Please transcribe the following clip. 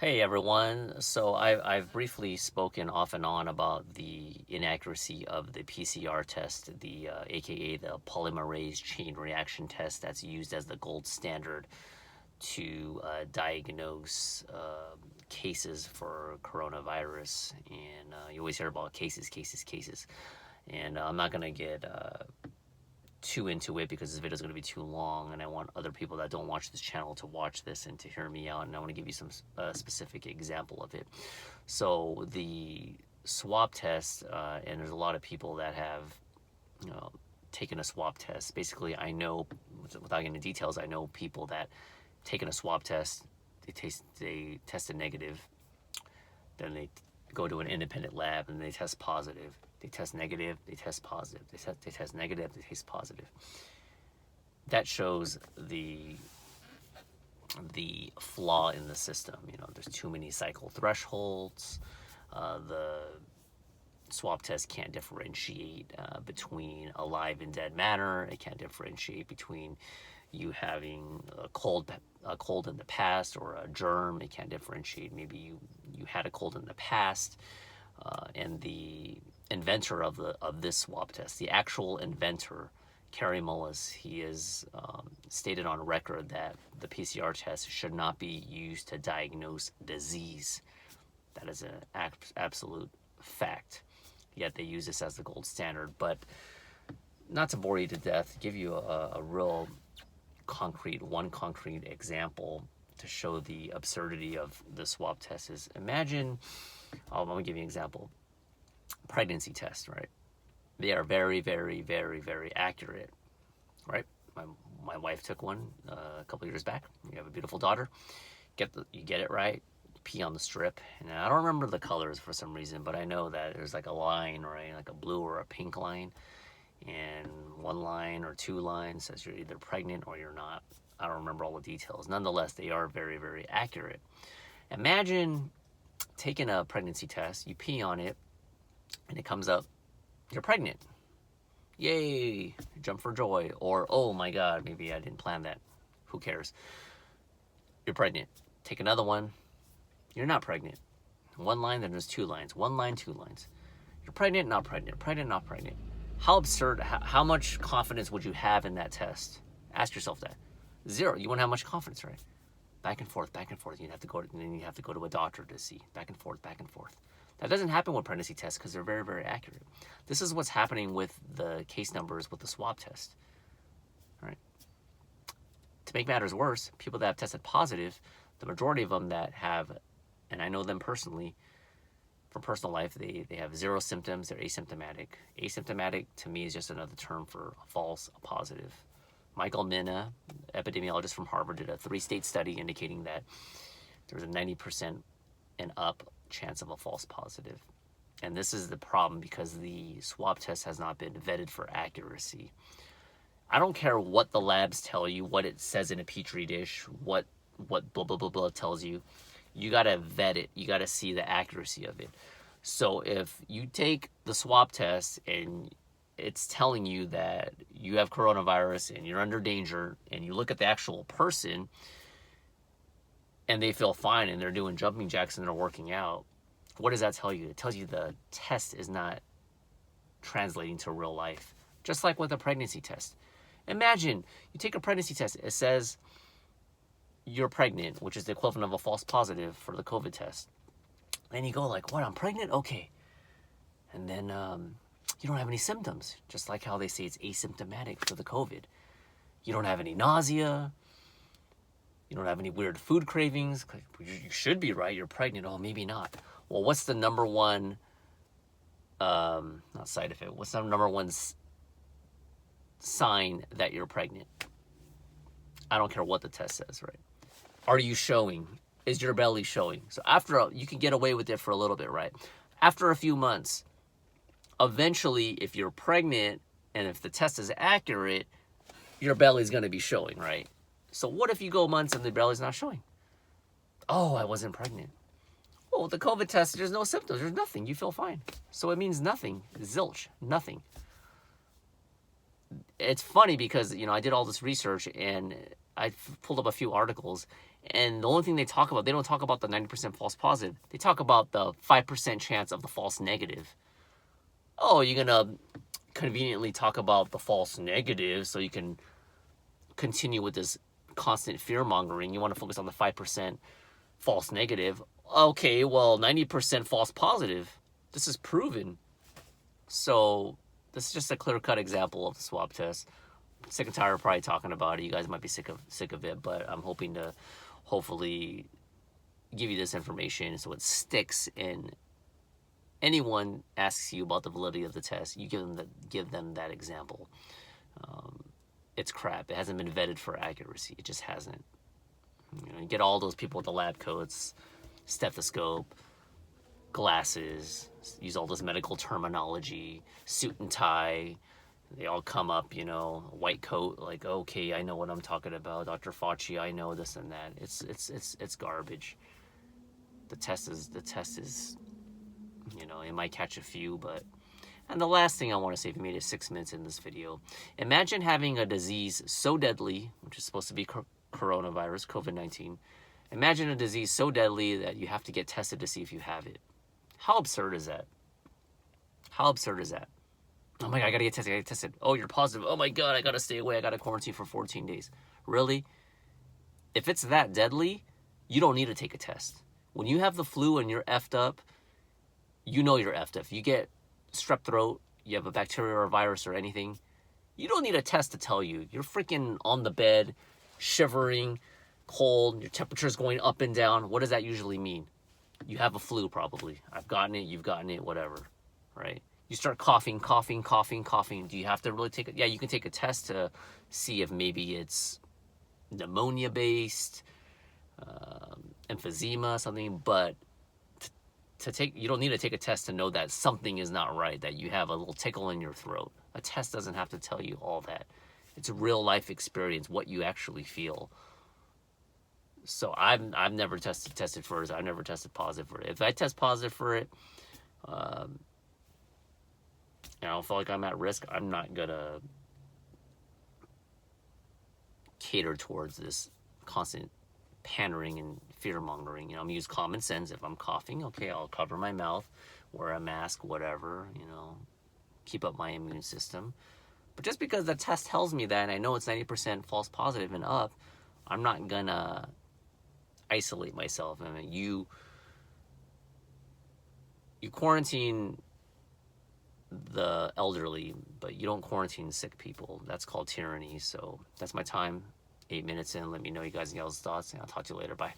Hey everyone. So I've briefly spoken off and on about the inaccuracy of the PCR test, the aka the polymerase chain reaction test that's used as the gold standard to diagnose cases for coronavirus. And you always hear about cases, cases, cases. And I'm not gonna get too into it because this video is going to be too long, and I want other people that don't watch this channel to watch this and to hear me out, and I want to give you some specific example of it. So the swab test, and there's a lot of people that have taken a swab test. Basically, I know, without getting into details, I know people that taken a swab test, they tested negative, then they go to an independent lab and they test positive. They test negative, they test positive. They test negative, they test positive. That shows the flaw in the system. There's too many cycle thresholds. The swab test can't differentiate between alive and dead matter. It can't differentiate between you having a cold in the past or a germ. It can't differentiate. Maybe you had a cold in the past, and the inventor of this swab test, the actual inventor, Kerry Mullis, he is stated on record that the PCR test should not be used to diagnose disease. That is an absolute fact. Yet they use this as the gold standard. But not to bore you to death, give you a real concrete example to show the absurdity of the swab test is, imagine, I'm going to give you an example. Pregnancy test, right? They are very, very, very, very accurate, right? My wife took one a couple years back. You have a beautiful daughter. You get it right. Pee on the strip, and I don't remember the colors for some reason, but I know that there's like a line, right, like a blue or a pink line, and one line or two lines says you're either pregnant or you're not. I don't remember all the details. Nonetheless, they are very, very accurate. Imagine taking a pregnancy test, you pee on it, and it comes up, you're pregnant. Yay, jump for joy. Or, oh my God, maybe I didn't plan that. Who cares? You're pregnant. Take another one, you're not pregnant. One line, then there's two lines. One line, two lines. You're pregnant, not pregnant. Pregnant, not pregnant. How absurd, how much confidence would you have in that test? Ask yourself that. Zero. You wouldn't have much confidence, right? Back and forth, back and forth. You'd have to go, and then you have to go to a doctor to see. Back and forth, back and forth. That doesn't happen with pregnancy tests because they're very, very accurate. This is what's happening with the case numbers with the swab test. Right? To make matters worse, people that have tested positive, the majority of them that have, and I know them personally, from personal life, they have zero symptoms, they're asymptomatic. Asymptomatic to me is just another term for a false positive. Michael Mina, epidemiologist from Harvard, did a 3-state study indicating that there was a 90% and up chance of a false positive. And this is the problem because the swab test has not been vetted for accuracy. I don't care what the labs tell you, what it says in a petri dish, what blah blah blah blah tells you. You gotta vet it. You gotta see the accuracy of it. So if you take the swab test and it's telling you that you have coronavirus and you're under danger, and you look at the actual person and they feel fine and they're doing jumping jacks and they're working out, what does that tell you? It tells you the test is not translating to real life. Just like with a pregnancy test. Imagine you take a pregnancy test, it says you're pregnant, which is the equivalent of a false positive for the COVID test. And you go like, what, I'm pregnant? Okay. And then you don't have any symptoms, just like how they say it's asymptomatic for the COVID. You don't have any nausea. You don't have any weird food cravings. You should be, right? You're pregnant. Oh, maybe not. Well, what's the number one, not side effect, what's the number one sign that you're pregnant? I don't care what the test says, right? Are you showing? Is your belly showing? So you can get away with it for a little bit, right? After a few months, eventually, if you're pregnant and if the test is accurate, your belly's going to be showing, right? So what if you go months and the belly's not showing? Oh, I wasn't pregnant. Well, with the COVID test, there's no symptoms. There's nothing. You feel fine. So it means nothing. Zilch. Nothing. It's funny because, I did all this research and I pulled up a few articles, And the only thing they talk about, they don't talk about the 90% false positive. They talk about the 5% chance of the false negative. Oh, you're gonna conveniently talk about the false negative so you can continue with this constant fear mongering. You want to focus on the 5% false negative. Okay, well, 90% false positive. This is proven. So this is just a clear-cut example of the swab test. Sick and tired of probably talking about it. You guys might be sick of it, but I'm hoping to hopefully give you this information so it sticks, and anyone asks you about the validity of the test, you give them that example. It's crap. It hasn't been vetted for accuracy. It just hasn't. You get all those people with the lab coats, stethoscope, glasses, use all this medical terminology, suit and tie. They all come up, white coat, like, okay, I know what I'm talking about. Dr. Fauci, I know this and that. It's garbage. The test is, it might catch a few, but. And the last thing I want to say, if you made it 6 minutes in this video, imagine having a disease so deadly, which is supposed to be coronavirus, COVID-19. Imagine a disease so deadly that you have to get tested to see if you have it. How absurd is that? How absurd is that? Oh my God, I gotta get tested. Oh, you're positive. Oh my God, I gotta stay away. I gotta quarantine for 14 days. Really? If it's that deadly, you don't need to take a test. When you have the flu and you're effed up, you know you're effed up. If you get strep throat, you have a bacteria or a virus or anything, you don't need a test to tell you. You're freaking on the bed, shivering, cold, your temperature's going up and down. What does that usually mean? You have a flu probably. I've gotten it, you've gotten it, whatever, right? You start coughing. Do you have to really take it? Yeah, you can take a test to see if maybe it's pneumonia-based, emphysema, something, but you don't need to take a test to know that something is not right, that you have a little tickle in your throat. A test doesn't have to tell you all that. It's a real life experience, what you actually feel. So I've never tested for it. I've never tested positive for it. If I test positive for it, and I don't feel like I'm at risk, I'm not gonna cater towards this constant pandering and fear mongering. I'm gonna use common sense. If I'm coughing, okay, I'll cover my mouth, wear a mask, whatever, keep up my immune system. But just because the test tells me that and I know it's 90% false positive and up, I'm not gonna isolate myself. I mean, you quarantine the elderly, but you don't quarantine sick people. That's called tyranny. So that's my time. 8 minutes in. Let me know you guys' thoughts, and I'll talk to you later. Bye.